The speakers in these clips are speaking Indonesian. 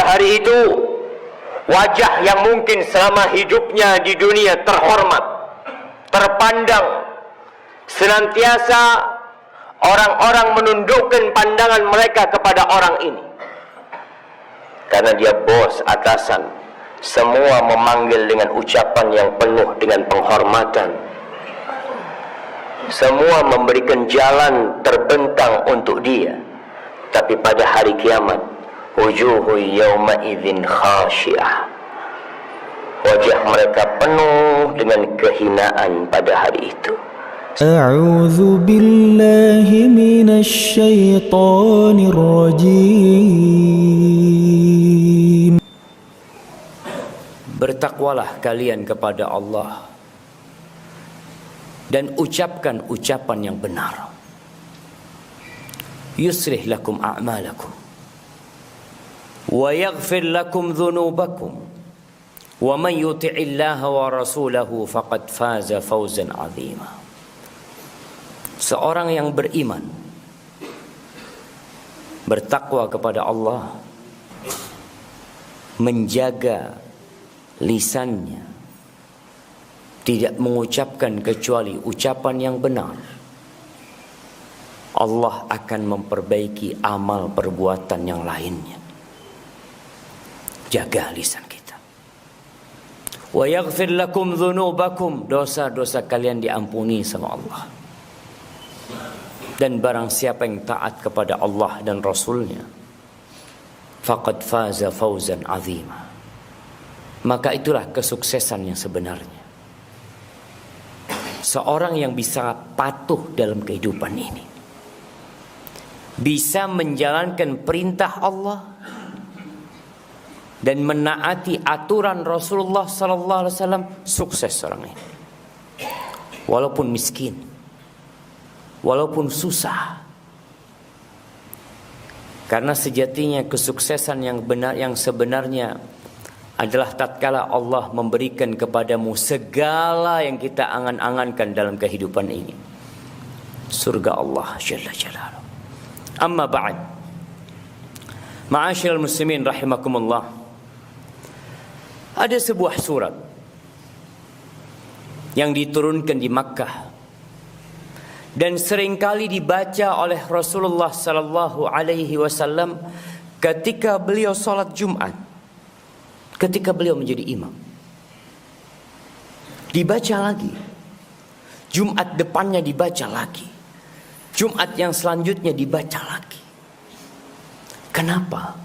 hari itu wajah yang mungkin selama hidupnya di dunia terhormat, terpandang, senantiasa orang-orang menundukkan pandangan mereka kepada orang ini karena dia bos, atasan. Semua memanggil dengan ucapan yang penuh dengan penghormatan. Semua memberikan jalan terbentang untuk dia. Tapi pada hari kiamat, wujuhu yawma idzin khashi'ah, wajah mereka penuh dengan kehinaan pada hari itu. A'udzu billahi minasy syaithanir rajim. Bertakwalah kalian kepada Allah dan ucapkan ucapan yang benar. Yuslih lakum a'malakum wa yaghfir lakum dhunubakum wa man yuti'illaha wa rasulahu faqad faza fawzan 'azima. Seorang yang beriman, bertakwa kepada Allah, menjaga lisannya, tidak mengucapkan kecuali ucapan yang benar, Allah akan memperbaiki amal perbuatan yang lainnya. Jaga lisan kita. Wa yaghfir lakum dzunubakum, dosa-dosa kalian diampuni sama Allah. Dan barang siapa yang taat kepada Allah dan Rasulnya, faqad faza fawzan 'azima, maka itulah kesuksesan yang sebenarnya. Seorang yang bisa patuh dalam kehidupan ini, bisa menjalankan perintah Allah dan menaati aturan Rasulullah sallallahu alaihi wasallam, sukses orang ini. Walaupun miskin, walaupun susah. Karena sejatinya kesuksesan yang benar, yang sebenarnya adalah tatkala Allah memberikan kepadamu segala yang kita angan-angankan dalam kehidupan ini. Surga Allah Jalla Jalaluhu. Amma ba'd. Ma'asyiral muslimin rahimakumullah. Ada sebuah surat yang diturunkan di Makkah dan seringkali dibaca oleh Rasulullah sallallahu alaihi wasallam ketika beliau salat Jumat, ketika beliau menjadi imam. Dibaca lagi, Jumat depannya dibaca lagi, Jumat yang selanjutnya dibaca lagi. Kenapa?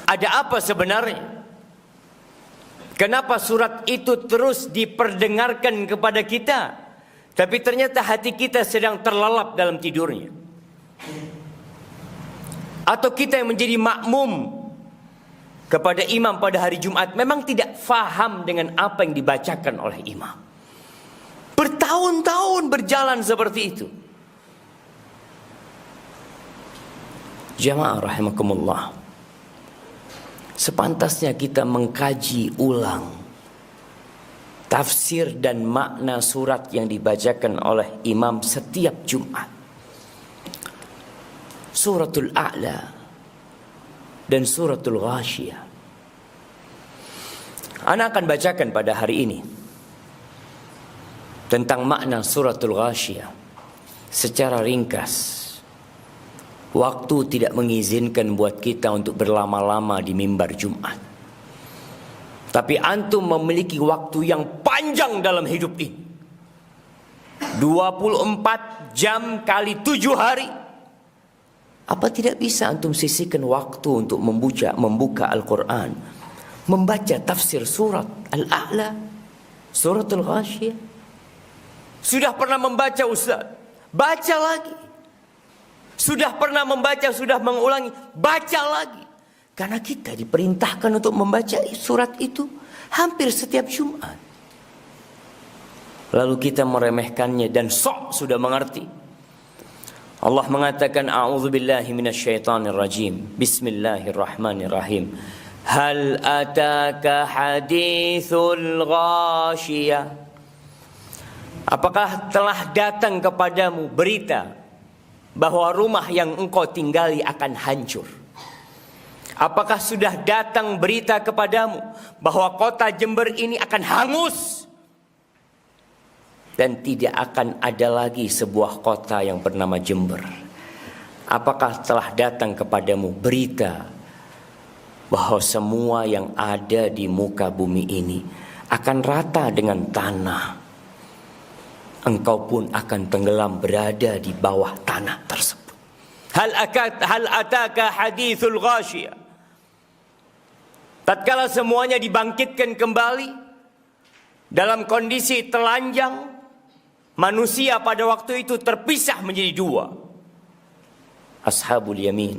Ada apa sebenarnya? Kenapa surat itu terus diperdengarkan kepada kita, tapi ternyata hati kita sedang terlelap dalam tidurnya? Atau kita yang menjadi makmum kepada imam pada hari Jumat memang tidak faham dengan apa yang dibacakan oleh imam? Bertahun-tahun berjalan seperti itu. Jamaah rahimakumullah, sepantasnya kita mengkaji ulang tafsir dan makna surat yang dibacakan oleh imam setiap Jumat. Suratul A'la dan Suratul Ghashiyah. Ana akan bacakan pada hari ini tentang makna Suratul Ghashiyah secara ringkas. Waktu tidak mengizinkan buat kita untuk berlama-lama di mimbar Jumat. Tapi antum memiliki waktu yang panjang dalam hidup ini. 24 jam kali 7 hari. Apa tidak bisa antum sisihkan waktu untuk membuka Al-Quran, membaca tafsir surat Al-A'la, Suratul Ghashiyah? Sudah pernah membaca Ustaz? Baca lagi. Sudah pernah membaca, sudah mengulangi, baca lagi. Karena kita diperintahkan untuk membaca surat itu hampir setiap Jumat. Lalu kita meremehkannya dan sok sudah mengerti. Allah mengatakan, a'udzubillahi minasyaitonir rajim. Bismillahirrahmanirrahim. Hal ataka hadithul ghashiyah? Apakah telah datang kepadamu berita bahwa rumah yang engkau tinggali akan hancur? Apakah sudah datang berita kepadamu bahwa kota Jember ini akan hangus dan tidak akan ada lagi sebuah kota yang bernama Jember? Apakah telah datang kepadamu berita bahwa semua yang ada di muka bumi ini akan rata dengan tanah? Engkau pun akan tenggelam berada di bawah tanah tersebut. Hal ataka hadithul ghashiyah. Tatkala semuanya dibangkitkan kembali dalam kondisi telanjang, manusia pada waktu itu terpisah menjadi dua. Ashabul yamin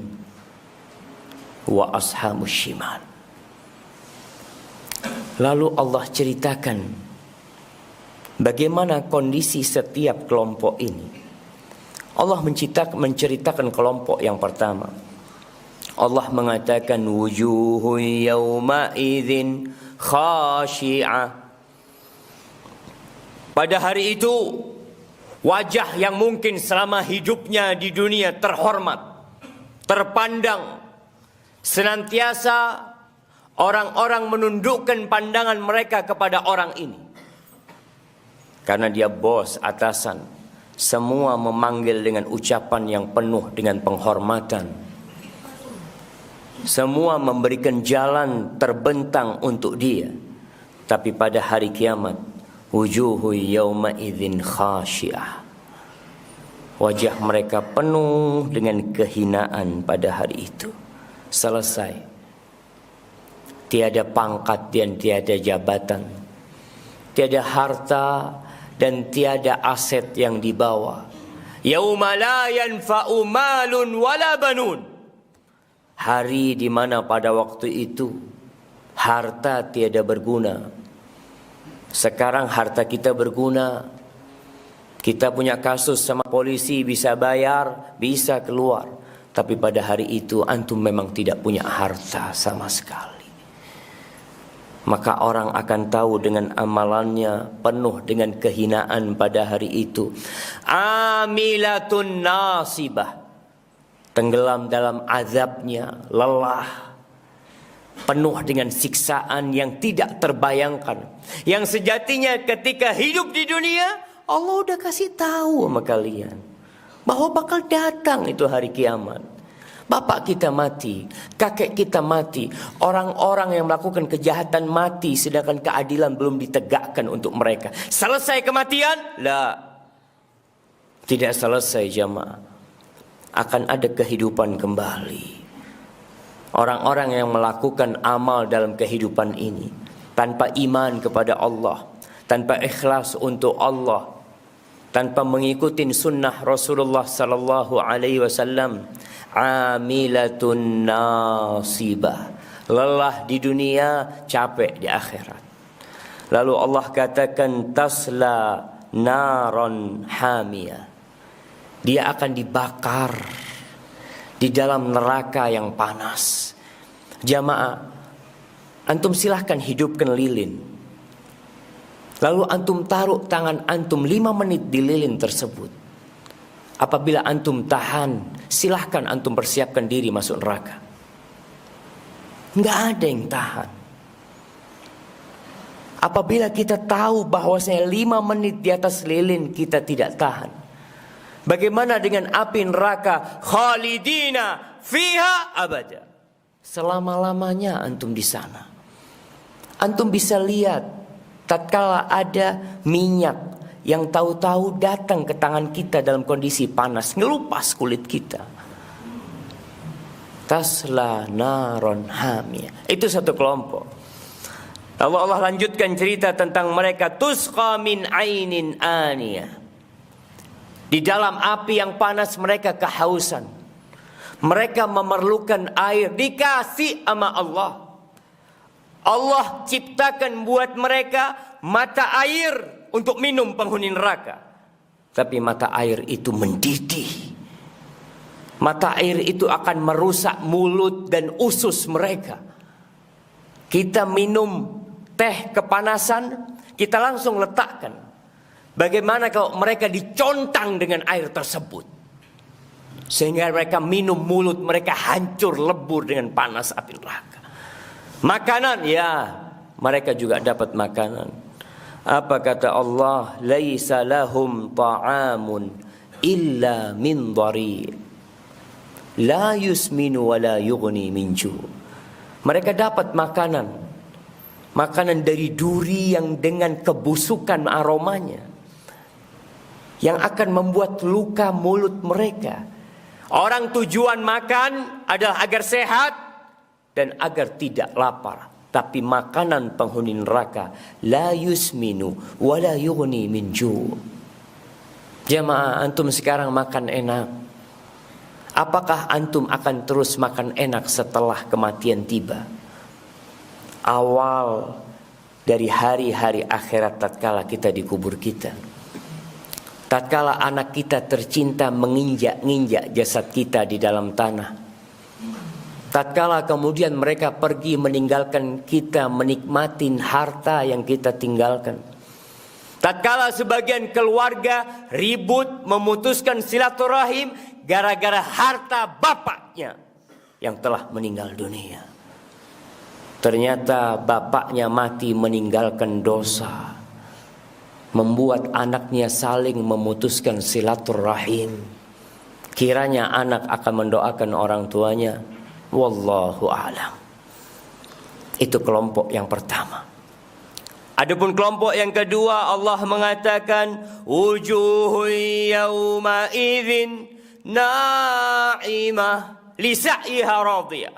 wa ashabul shimal. Lalu Allah ceritakan bagaimana kondisi setiap kelompok ini. Allah menceritakan kelompok yang pertama. Allah mengatakan wujuhun yawma idzin khashi'ah. Pada hari itu wajah yang mungkin selama hidupnya di dunia terhormat, terpandang, senantiasa orang-orang menundukkan pandangan mereka kepada orang ini. Karena dia bos, atasan, semua memanggil dengan ucapan yang penuh dengan penghormatan. Semua memberikan jalan terbentang untuk dia. Tapi pada hari kiamat, wujuhu yawma idzin khashi'ah. Wajah mereka penuh dengan kehinaan pada hari itu. Selesai. Tiada pangkat dan tiada jabatan. Tiada harta dan tiada aset yang dibawa. Yauma la yanfa'u malun wala banun. Hari di mana pada waktu itu harta tiada berguna. Sekarang harta kita berguna. Kita punya kasus sama polisi, bisa bayar, bisa keluar. Tapi pada hari itu antum memang tidak punya harta sama sekali. Maka orang akan tahu dengan amalannya penuh dengan kehinaan pada hari itu. Amilatun nasibah. Tenggelam dalam azabnya, lelah, penuh dengan siksaan yang tidak terbayangkan. Yang sejatinya ketika hidup di dunia, Allah udah kasih tahu sama kalian bahwa bakal datang itu hari kiamat. Bapak kita mati, kakek kita mati, orang-orang yang melakukan kejahatan mati, sedangkan keadilan belum ditegakkan untuk mereka. Selesai kematian? La. Tidak selesai jamaah. Akan ada kehidupan kembali. Orang-orang yang melakukan amal dalam kehidupan ini tanpa iman kepada Allah, tanpa ikhlas untuk Allah, tanpa mengikuti sunnah Rasulullah sallallahu alaihi wasallam, amilatun nasibah. Lelah di dunia, capek di akhirat. Lalu Allah katakan tasla naron hamiyah. Dia akan dibakar di dalam neraka yang panas. Jamaah, antum silahkan hidupkan lilin. Lalu antum taruh tangan antum 5 menit di lilin tersebut. Apabila antum tahan, silahkan antum persiapkan diri masuk neraka. Nggak ada yang tahan. Apabila kita tahu bahwasanya 5 menit di atas lilin kita tidak tahan. Bagaimana dengan api neraka? Khalidina fiha abada. Selama-lamanya antum di sana. Antum bisa lihat tatkala ada minyak yang tahu-tahu datang ke tangan kita dalam kondisi panas, ngelupas kulit kita. Tasla naron hamiyah. Itu satu kelompok. Allah lanjutkan cerita tentang mereka. Tusqa min ainin aniyah. Di dalam api yang panas mereka kehausan. Mereka memerlukan air. Dikasih sama Allah. Allah ciptakan buat mereka mata air untuk minum penghuni neraka. Tapi mata air itu mendidih. Mata air itu akan merusak mulut dan usus mereka. Kita minum teh kepanasan, kita langsung letakkan. Bagaimana kalau mereka dicontang dengan air tersebut? sehingga mereka minum, mulut mereka hancur lebur dengan panas api neraka. Makanan, ya, mereka juga dapat makanan. Apa kata Allah? Laisa lahum ta'amun illa min dhari' la yusminu wa la yughni min ju'. Mereka dapat makanan dari duri yang dengan kebusukan aromanya, yang akan membuat luka mulut mereka. Orang tujuan makan adalah agar sehat dan agar tidak lapar. Tapi makanan penghuni neraka, la yusminu wa la yughni min ju'. Jamaah, antum sekarang makan enak. Apakah antum akan terus makan enak setelah kematian tiba? Awal dari hari-hari akhirat tatkala kita dikubur kita. Tatkala anak kita tercinta menginjak-injak jasad kita di dalam tanah. Tatkala kemudian mereka pergi meninggalkan kita, menikmati harta yang kita tinggalkan. Tatkala sebagian keluarga ribut memutuskan silaturahim gara-gara harta bapaknya yang telah meninggal dunia. Ternyata bapaknya mati meninggalkan dosa, membuat anaknya saling memutuskan silaturahim. Kiranya anak akan mendoakan orang tuanya. Wallahu a'lam. Itu kelompok yang pertama. Adapun kelompok yang kedua, Allah mengatakan wujuhun yawma idzin na'imah li sa'iha radiyah.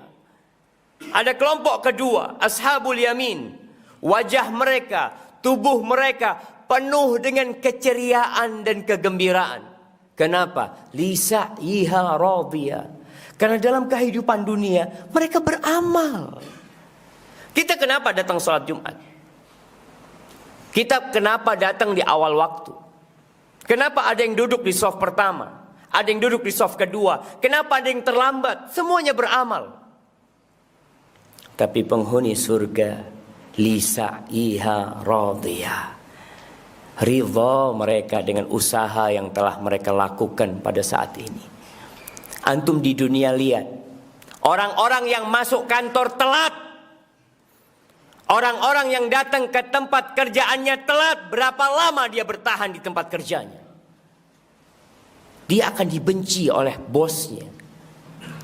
Ada kelompok kedua, ashabul yamin. Wajah mereka, tubuh mereka penuh dengan keceriaan dan kegembiraan. Kenapa? Li sa'iha radiyah. Karena dalam kehidupan dunia mereka beramal. Kita kenapa datang sholat Jumat? Kita kenapa datang di awal waktu? Kenapa ada yang duduk di shaf pertama? Ada yang duduk di shaf kedua? Kenapa ada yang terlambat? Semuanya beramal. Tapi penghuni surga, lisa'iha radiyah. Ridha mereka dengan usaha yang telah mereka lakukan pada saat ini. Antum di dunia lihat orang-orang yang masuk kantor telat, orang-orang yang datang ke tempat kerjaannya telat, berapa lama dia bertahan di tempat kerjanya? Dia akan dibenci oleh bosnya.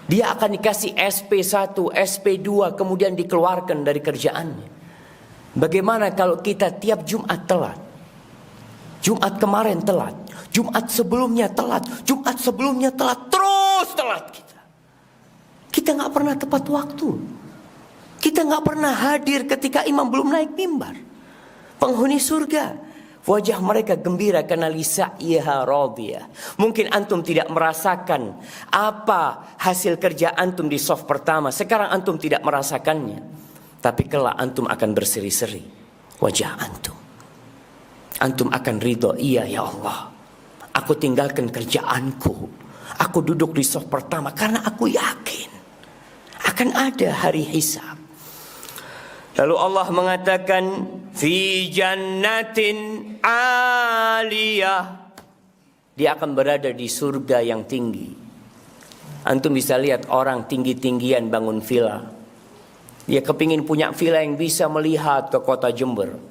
Dia akan dikasih SP1, SP2, kemudian dikeluarkan dari kerjaannya. Bagaimana kalau kita tiap Jumat telat? Jumat kemarin telat, Jumat sebelumnya telat, Jumat sebelumnya telat, terus telat kita. Kita nggak pernah tepat waktu. Kita nggak pernah hadir ketika imam belum naik mimbar. Penghuni surga, wajah mereka gembira karena lisa'iha radiyah. Mungkin antum tidak merasakan apa hasil kerja antum di shaf pertama. Sekarang antum tidak merasakannya. Tapi kelak antum akan berseri-seri wajah antum. Antum akan ridho, iya ya Allah, aku tinggalkan kerjaanku, aku duduk di shaf pertama karena aku yakin akan ada hari hisab. Lalu Allah mengatakan fi jannatin aliyah, dia akan berada di surga yang tinggi. Antum bisa lihat orang tinggi-tinggian bangun villa. Dia kepingin punya villa yang bisa melihat ke kota Jember.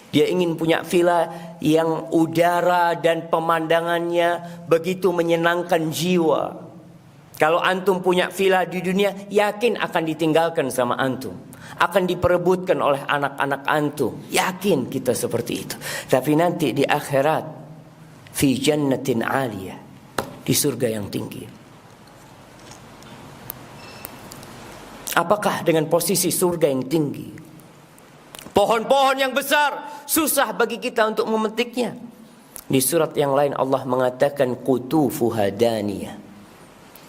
Dia ingin punya villa yang udara dan pemandangannya begitu menyenangkan jiwa. Kalau antum punya villa di dunia, yakin akan ditinggalkan sama antum, akan diperebutkan oleh anak-anak antum. Yakin kita seperti itu. Tapi nanti di akhirat, fi jannatin aliyah, di surga yang tinggi. Apakah dengan posisi surga yang tinggi, pohon-pohon yang besar, susah bagi kita untuk memetiknya? Di surat yang lain Allah mengatakan qutufuha daniyah.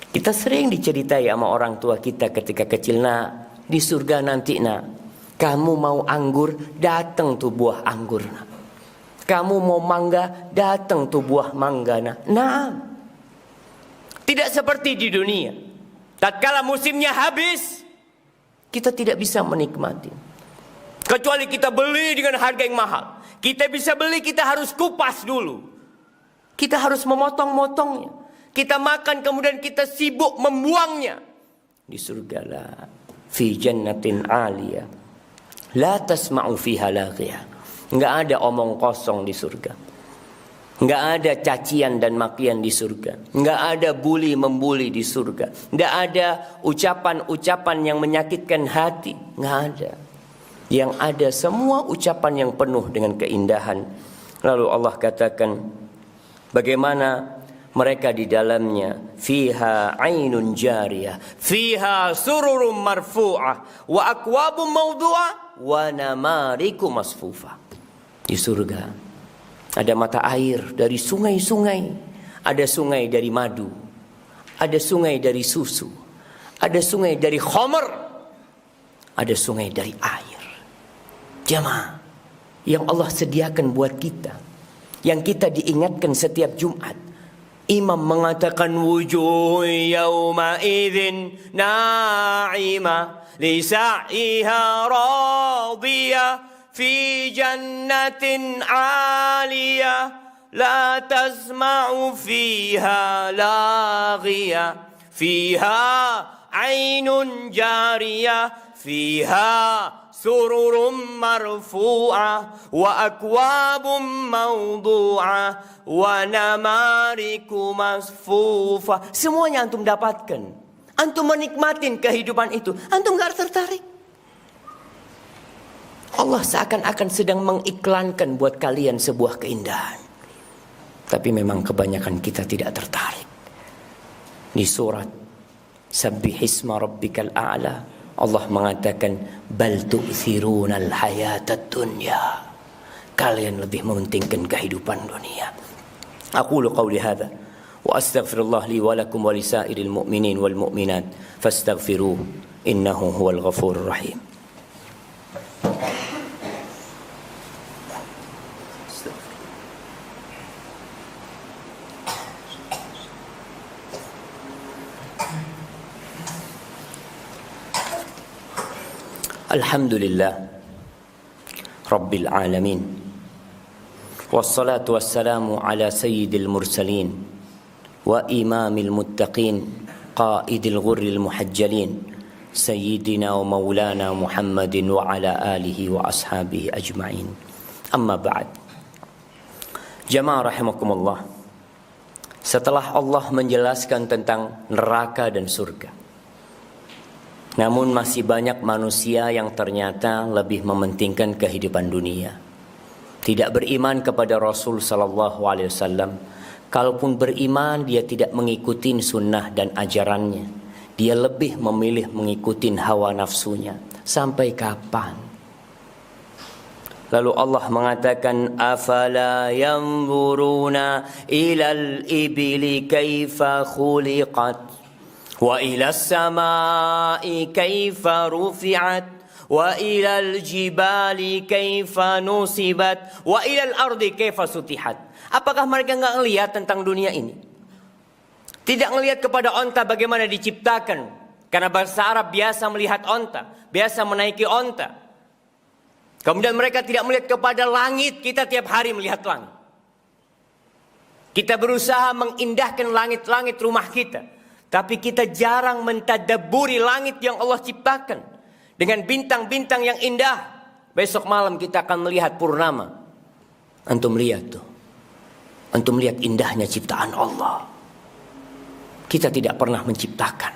Kita sering diceritai sama orang tua kita ketika kecil, nak, di surga nanti nak, kamu mau anggur, datang tuh buah anggur nak. Kamu mau mangga, datang tuh buah mangga nak. Nah, tidak seperti di dunia. Tatkala musimnya habis, kita tidak bisa menikmati. Kecuali kita beli dengan harga yang mahal. Kita bisa beli, kita harus kupas dulu. Kita harus memotong-motongnya. kita makan kemudian kita sibuk membuangnya. Di surga la fi jannatin 'aliyah la tasma'u fiha laghiyah. Enggak ada omong kosong di surga. Enggak ada cacian dan makian di surga. Enggak ada bully membuli di surga. Enggak ada ucapan-ucapan yang menyakitkan hati. Enggak ada. Yang ada semua ucapan yang penuh dengan keindahan. Lalu Allah katakan bagaimana mereka di dalamnya, fiha ainun jariyah, fiha sururum marfu'ah, wa akwabum mawdu'ah, wa namariku masfufah. Di surga ada mata air dari sungai-sungai, ada sungai dari madu, ada sungai dari susu, ada sungai dari khamr, ada sungai dari air. Jamaah yang Allah sediakan buat kita, yang kita diingatkan setiap Jumat. Imam mengatakan wujuh yawma idzin na'imah li sa'iha radiyah fi jannatin 'aliyah la tasma'u fiha laghiyah fiha 'ainun jariyah fiha sururum marfu'ah wa akwabum mawdu'ah wa namariku masfufah. Semuanya antum dapatkan. Antum menikmatin kehidupan itu. Antum gak tertarik. Allah seakan-akan sedang mengiklankan buat kalian sebuah keindahan. Tapi memang kebanyakan kita tidak tertarik. Di surat Sabbihisma rabbikal a'la Allah mengatakan bal tu'thirunal hayatad dunya. Kalian lebih mementingkan kehidupan dunia. Aqulu qawli hadza wa astaghfirullah li wa lakum wa lisairil mu'minin wal mu'minat fastaghfiruhu innahu huwal ghafurur rahim. Alhamdulillah Rabbil alamin. Wassalatu wassalamu ala sayyidil mursalin wa imamil muttaqin qaidil ghurril muhajjalin sayyidina wa maulana Muhammadin wa ala alihi wa ashabihi ajma'in. Amma ba'd. Jamaah rahimakumullah. Setelah Allah menjelaskan tentang neraka dan surga, namun masih banyak manusia yang ternyata lebih mementingkan kehidupan dunia. Tidak beriman kepada Rasul sallallahu alaihi wasallam. Kalaupun beriman, dia tidak mengikuti sunnah dan ajarannya. Dia lebih memilih mengikuti hawa nafsunya. Sampai kapan? Lalu Allah mengatakan afala yanzuruna ilal ibili kaifa khuliqat wa ila samai kaifa rufi'at wa ila al-jibali kaifa nusibat wa ila al-ardi kaifa sutihat. Apakah mereka enggak melihat tentang dunia ini? Tidak melihat kepada onta bagaimana diciptakan. Karena bahasa Arab biasa melihat onta, biasa menaiki onta. Kemudian mereka tidak melihat kepada langit. Kita tiap hari melihat langit. Kita berusaha mengindahkan langit-langit rumah kita. Tapi kita jarang mentadabburi langit yang Allah ciptakan. Dengan bintang-bintang yang indah. Besok malam kita akan melihat purnama. Antum lihat tuh. Antum lihat indahnya ciptaan Allah. Kita tidak pernah menciptakan.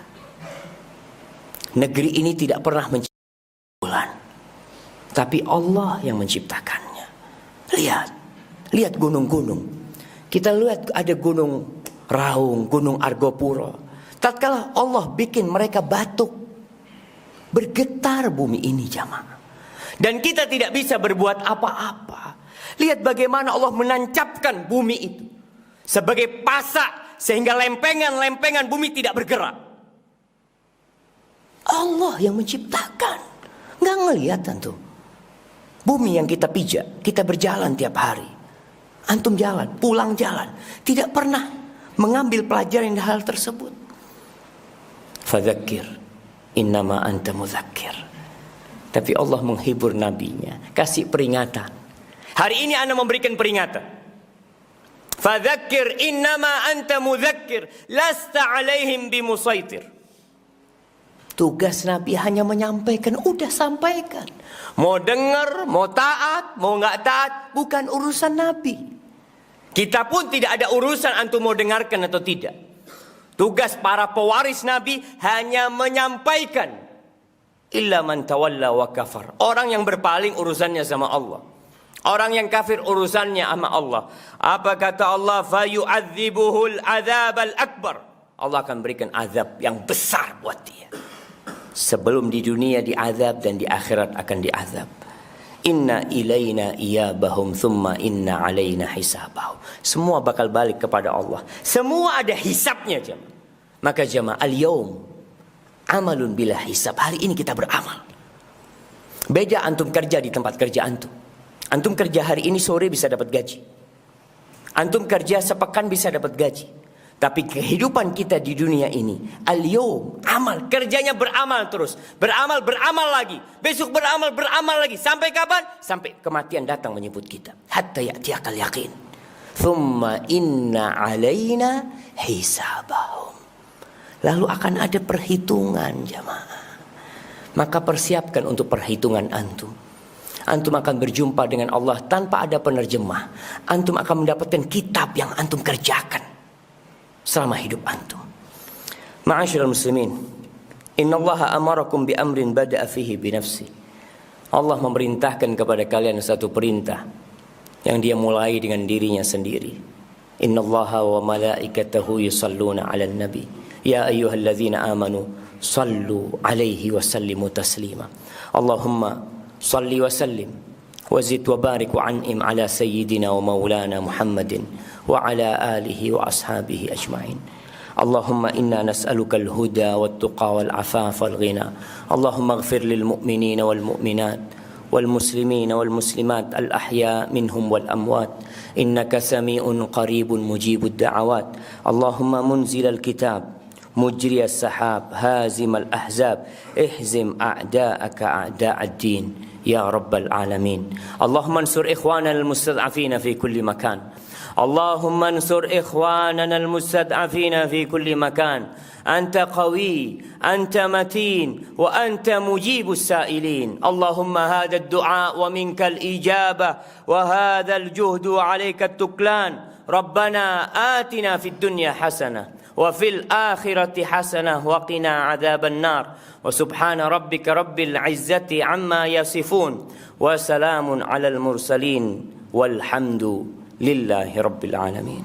Negeri ini tidak pernah menciptakan bulan. Tapi Allah yang menciptakannya. Lihat. Lihat gunung-gunung. Kita lihat ada gunung Raung, gunung Argopuro. Tatkala Allah bikin mereka batuk, bergetar bumi ini jamaah. Dan kita tidak bisa berbuat apa-apa. Lihat bagaimana Allah menancapkan bumi itu sebagai pasak sehingga lempengan-lempengan bumi tidak bergerak. Allah yang menciptakan. Nggak ngelihat tentu. Bumi yang kita pijak, kita berjalan tiap hari. Antum jalan, pulang jalan. Tidak pernah mengambil pelajaran dari hal tersebut. Fadzakir innama anta mudzakir. Tapi Allah menghibur nabinya, kasih peringatan. Hari ini Anda memberikan peringatan. Fadzakkir innama anta mudzakkir lasta 'alaihim bimusaitir. Tugas Nabi hanya menyampaikan, udah sampaikan. Mau dengar, mau taat, mau nggak taat, bukan urusan Nabi. Kita pun tidak ada urusan antum mau dengarkan atau tidak. Tugas para pewaris Nabi hanya menyampaikan. Illa man tawalla wa kafar. Orang yang berpaling urusannya sama Allah. Orang yang kafir urusannya sama Allah. Apa kata Allah? Fayu'adzibuhul adzabal akbar. Allah akan berikan azab yang besar buat dia. Sebelum di dunia diazab dan di akhirat akan diazab. Inna ilaina iyabahum thumma inna alaina hisabahum. Semua bakal balik kepada Allah. Semua ada hisabnya jemaah. Maka jemaah al-yawm amalun bila hisab. Hari ini kita beramal. Beda antum kerja di tempat kerja antum. Antum kerja hari ini sore bisa dapat gaji. Antum kerja sepekan bisa dapat gaji. Tapi kehidupan kita di dunia ini, al-yawm, amal, kerjanya beramal terus. Beramal lagi. Besok beramal lagi. Sampai kapan? Sampai kematian datang menyebut kita. Hatta ya'tiyakal yaqin. Thumma inna alaina hisabahum. Lalu akan ada perhitungan jamaah. Maka persiapkan untuk perhitungan antum. Antum akan berjumpa dengan Allah tanpa ada penerjemah. Antum akan mendapatkan kitab yang antum kerjakan selama hidup antum. Ma'asyiral muslimin, innallaha amarakum bi amrin bada'a fihi bi nafsi. Allah memerintahkan kepada kalian satu perintah yang dia mulai dengan dirinya sendiri. Innallaha wa malaikatahu yusalluna 'alan nabi. Ya ayyuhalladzina amanu sallu 'alaihi wa sallimu taslima. Allahumma salli wa sallim wa zid wa barik wa an'im 'ala sayyidina wa maulana Muhammadin وعلى آله وأصحابه أجمعين. اللهم إنا نسألك الهدى والتقى والعفاف والغنى. اللهم اغفر للمؤمنين والمؤمنات والمسلمين والمسلمات الأحياء منهم والأموات إنك سميع قريب مجيب الدعوات. اللهم منزل الكتاب مجري السحاب هازم الأحزاب اهزم أعداءك أعداء الدين يا رب العالمين. اللهم انصر إخواننا المستضعفين في كل مكان. اللهم انصر إخواننا المستضعفين في كل مكان. أنت قوي، أنت متين، وأنت مجيب السائلين. اللهم هذا الدعاء ومنك الإجابة وهذا الجهد وعليك التكلان. ربنا آتنا في الدنيا حسنة وفي الآخرة حسنة وقنا عذاب النار. وسبحان ربك رب العزة عما يصفون وسلام على المرسلين والحمد لله رب العالمين.